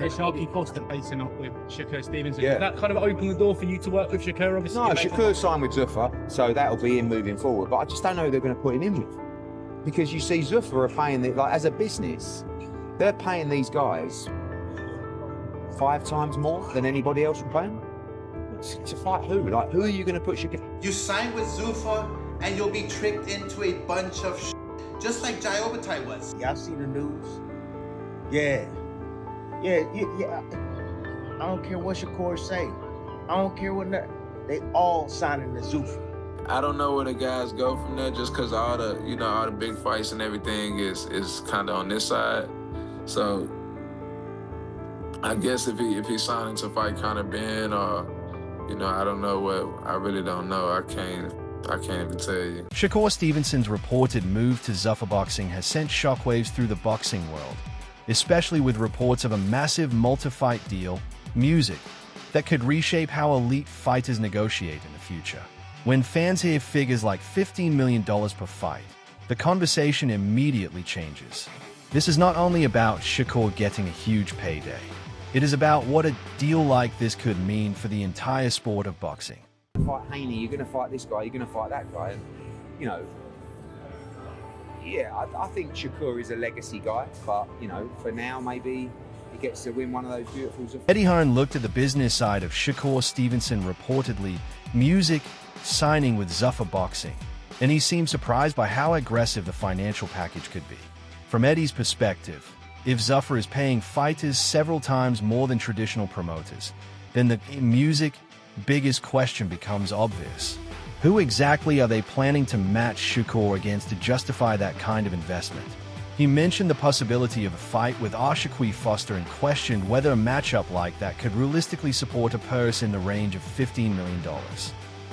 And then Shakur Foster facing off with Shakur Stevenson. Yeah. Did that kind of open the door for you to work with Shakur, obviously? No, Shakur signed with Zuffa, so that'll be him moving forward. But I just don't know who they're going to put him in with. Because you see, Zuffa are paying, like, as a business, they're paying these guys 5 times more than anybody else would pay them. To fight who? Like, who are you going to put Shakur? You sign with Zuffa and you'll be tricked into a bunch of just like Jai Obatai was. Y'all see the news? Yeah. I don't care what Shakur say. I don't care what nothing. They all signing the Zuffa. I don't know where the guys go from there, just because all the big fights and everything is kind of on this side. So I guess if he's signing to fight Conor Ben or, I don't know what. I really don't know. I can't even tell you. Shakur Stevenson's reported move to Zuffa Boxing has sent shockwaves through the boxing world, especially with reports of a massive multi-fight deal, music, that could reshape how elite fighters negotiate in the future. When fans hear figures like $15 million per fight, the conversation immediately changes. This is not only about Shakur getting a huge payday. It is about what a deal like this could mean for the entire sport of boxing. Fight Haney, you're going to fight this guy, you're going to fight that guy. And, I think Shakur is a legacy guy, but, for now, maybe he gets to win one of those beautiful... Eddie Hearn looked at the business side of Shakur Stevenson reportedly music signing with Zuffa Boxing, and he seemed surprised by how aggressive the financial package could be. From Eddie's perspective, if Zuffa is paying fighters several times more than traditional promoters, then the music biggest question becomes obvious. Who exactly are they planning to match Shakur against to justify that kind of investment? He mentioned the possibility of a fight with Shakur Foster and questioned whether a matchup like that could realistically support a purse in the range of $15 million.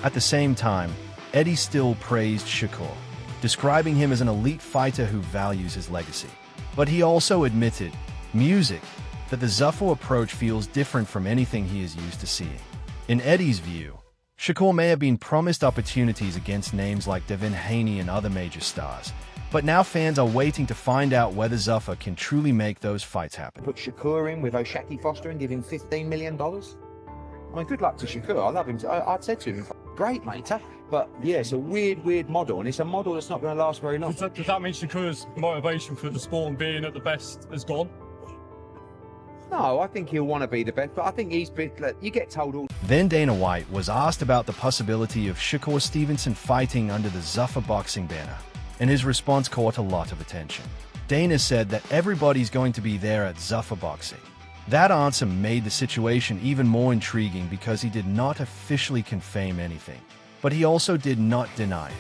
At the same time, Eddie still praised Shakur, describing him as an elite fighter who values his legacy. But he also admitted, that the Zuffa approach feels different from anything he is used to seeing. In Eddie's view, Shakur may have been promised opportunities against names like Devin Haney and other major stars, but now fans are waiting to find out whether Zuffa can truly make those fights happen. Put Shakur in with Shakur Foster and give him $15 million? I mean, good luck to Shakur. I love him. I'd said to him, great, mate. But, yeah, it's a weird model, and it's a model that's not going to last very long. Does that mean Shakur's motivation for the sport and being at the best has gone? No, I think he'll want to be the best, but I think you get told all... Then Dana White was asked about the possibility of Shakur Stevenson fighting under the Zuffa Boxing banner, and his response caught a lot of attention. Dana said that everybody's going to be there at Zuffa Boxing. That answer made the situation even more intriguing because he did not officially confirm anything, but he also did not deny it.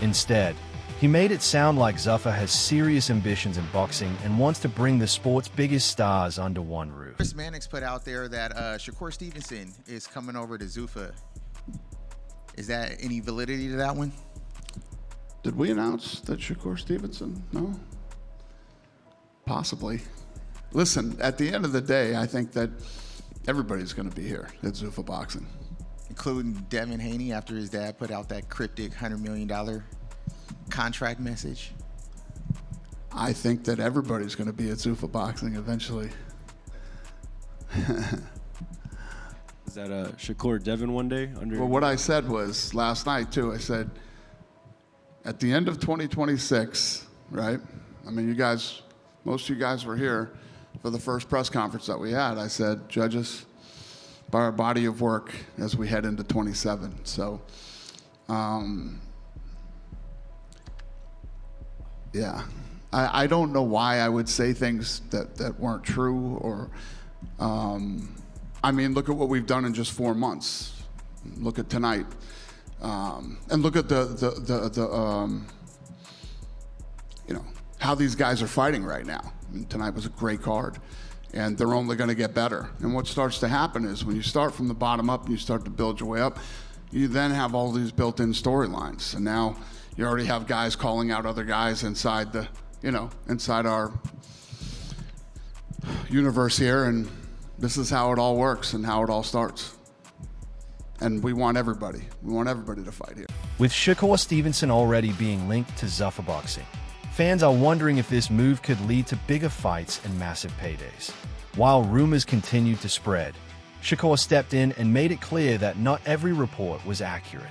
Instead, he made it sound like Zuffa has serious ambitions in boxing and wants to bring the sport's biggest stars under one roof. Chris Mannix put out there that Shakur Stevenson is coming over to Zuffa. Is that any validity to that one? Did we announce that Shakur Stevenson? No? Possibly. Listen, at the end of the day, I think that everybody's going to be here at Zuffa Boxing. Including Devin Haney after his dad put out that cryptic $100 million contract message? I think that everybody's going to be at Zuffa Boxing eventually. Is that Shakur Devin one day? Well, what I said was last night too. I said at the end of 2026, right? I mean, you guys, most of you guys were here for the first press conference that we had. I said, judge us by our body of work as we head into 27. So, yeah, I don't know why I would say things that weren't true or, I mean, look at what we've done in just 4 months. Look at tonight, and look at how these guys are fighting right now. I mean, tonight was a great card, and they're only going to get better. And what starts to happen is when you start from the bottom up and you start to build your way up, you then have all these built-in storylines, and now you already have guys calling out other guys inside the, inside our universe here, and this is how it all works and how it all starts. And we want everybody to fight here. With Shakur Stevenson already being linked to Zuffa Boxing, fans are wondering if this move could lead to bigger fights and massive paydays. While rumors continued to spread, Shakur stepped in and made it clear that not every report was accurate.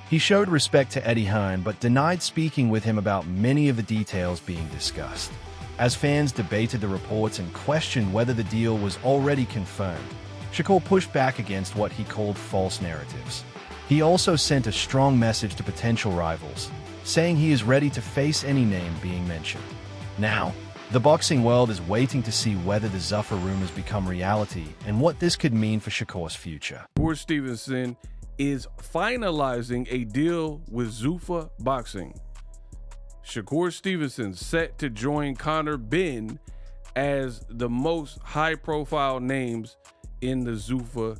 He showed respect to Eddie Hearn but denied speaking with him about many of the details being discussed. As fans debated the reports and questioned whether the deal was already confirmed, Shakur pushed back against what he called false narratives. He also sent a strong message to potential rivals, saying he is ready to face any name being mentioned. Now, the boxing world is waiting to see whether the Zuffa rumors become reality and what this could mean for Shakur's future. Shakur Stevenson is finalizing a deal with Zuffa Boxing. Shakur Stevenson set to join Conor Benn as the most high-profile names in the Zuffa.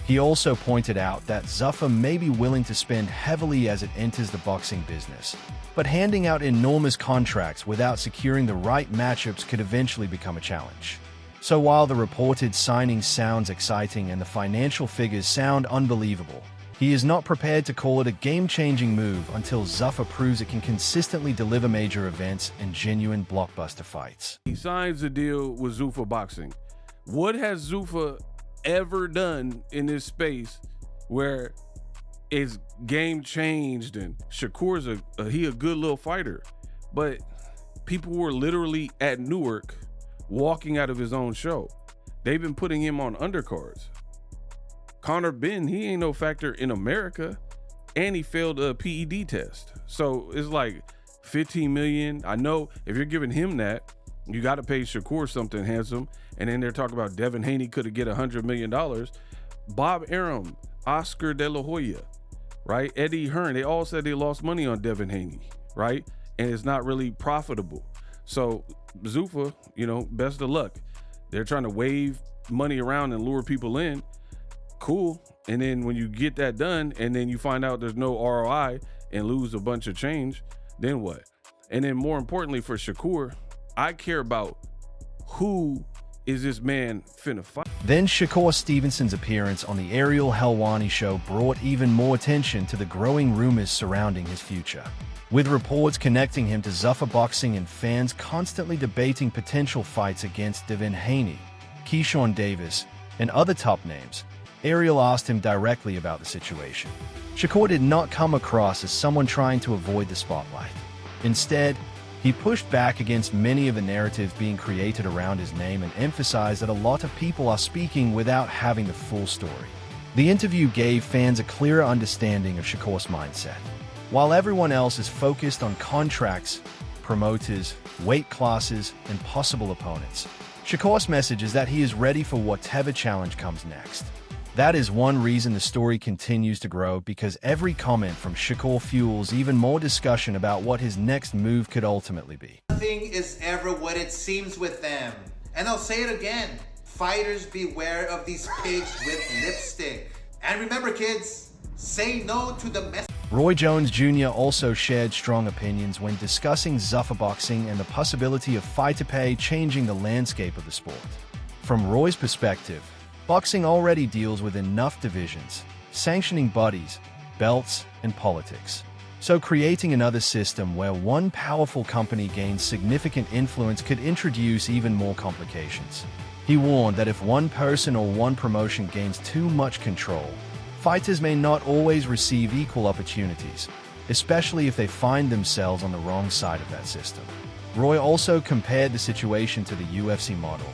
He also pointed out that Zuffa may be willing to spend heavily as it enters the boxing business, but handing out enormous contracts without securing the right matchups could eventually become a challenge. So while the reported signing sounds exciting and the financial figures sound unbelievable, he is not prepared to call it a game-changing move until Zuffa proves it can consistently deliver major events and genuine blockbuster fights. He signs a deal with Zuffa Boxing. What has Zuffa ever done in this space where it's game changed? And Shakur's he a good little fighter, but people were literally at Newark walking out of his own show. They've been putting him on undercards. Conor Benn, he ain't no factor in America, and he failed a PED test. So it's like 15 million. I know if you're giving him that, you got to pay Shakur something handsome. And then they're talking about Devin Haney could get $100 million. Bob Arum, Oscar De La Hoya, right? Eddie Hearn, they all said they lost money on Devin Haney, right? And it's not really profitable. So Zuffa, best of luck. They're trying to wave money around and lure people in. Cool. And then when you get that done and then you find out there's no ROI and lose a bunch of change, then what? And then more importantly for Shakur, I care about who is this man finna fight. Then Shakur Stevenson's appearance on the Ariel Helwani show brought even more attention to the growing rumors surrounding his future. With reports connecting him to Zuffa Boxing and fans constantly debating potential fights against Devin Haney, Keyshawn Davis, and other top names, Ariel asked him directly about the situation. Shakur did not come across as someone trying to avoid the spotlight. Instead, he pushed back against many of the narratives being created around his name and emphasized that a lot of people are speaking without having the full story. The interview gave fans a clearer understanding of Shakur's mindset. While everyone else is focused on contracts, promoters, weight classes, and possible opponents, Shakur's message is that he is ready for whatever challenge comes next. That is one reason the story continues to grow, because every comment from Shakur fuels even more discussion about what his next move could ultimately be. Nothing is ever what it seems with them. And I'll say it again. Fighters beware of these pigs with lipstick. And remember kids, say no to the mess. Roy Jones Jr. also shared strong opinions when discussing Zuffa Boxing and the possibility of fighter pay changing the landscape of the sport. From Roy's perspective, boxing already deals with enough divisions, sanctioning bodies, belts, and politics. So creating another system where one powerful company gains significant influence could introduce even more complications. He warned that if one person or one promotion gains too much control, fighters may not always receive equal opportunities, especially if they find themselves on the wrong side of that system. Roy also compared the situation to the UFC model,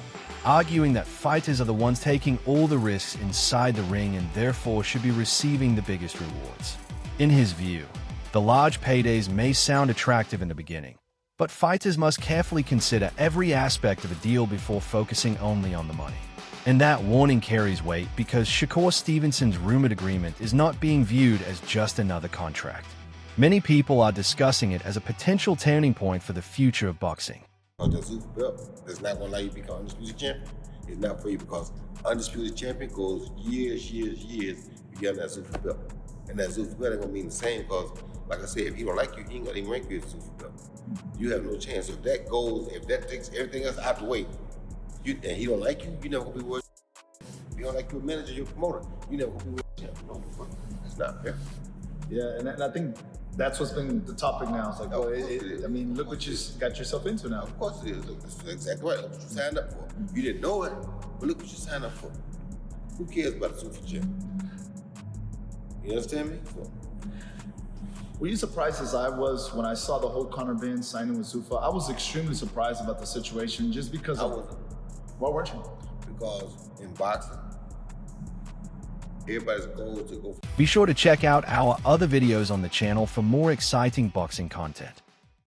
arguing that fighters are the ones taking all the risks inside the ring and therefore should be receiving the biggest rewards. In his view, the large paydays may sound attractive in the beginning, but fighters must carefully consider every aspect of a deal before focusing only on the money. And that warning carries weight because Shakur Stevenson's rumored agreement is not being viewed as just another contract. Many people are discussing it as a potential turning point for the future of boxing. The Zuffa belt that's not going to allow you to become undisputed champion. It's not for you because undisputed champion goes years, you get that Zuffa belt. And that Zuffa belt ain't going to mean the same because, like I said, if he don't like you, he ain't going to even rank you as a Zuffa belt. You have no chance. If that goes, if that takes everything else out the way, and he don't like you, you never going to be worth it. If you don't like your manager, your promoter, you never going to be worth it. No, it's not fair. Yeah, and I think That's what's been the topic now. It's like, well, I mean, look what you got yourself into now. Of course it is. That's exactly right. That's what you signed up for. You didn't know it, but look what you signed up for. Who cares about the super champ? You understand me? So, were you surprised as I was when I saw the whole Conor Benn signing with Zuffa? I was extremely surprised about the situation just because I wasn't. Why weren't you? Because in boxing, everybody's goal is to go. Be sure to check out our other videos on the channel for more exciting boxing content.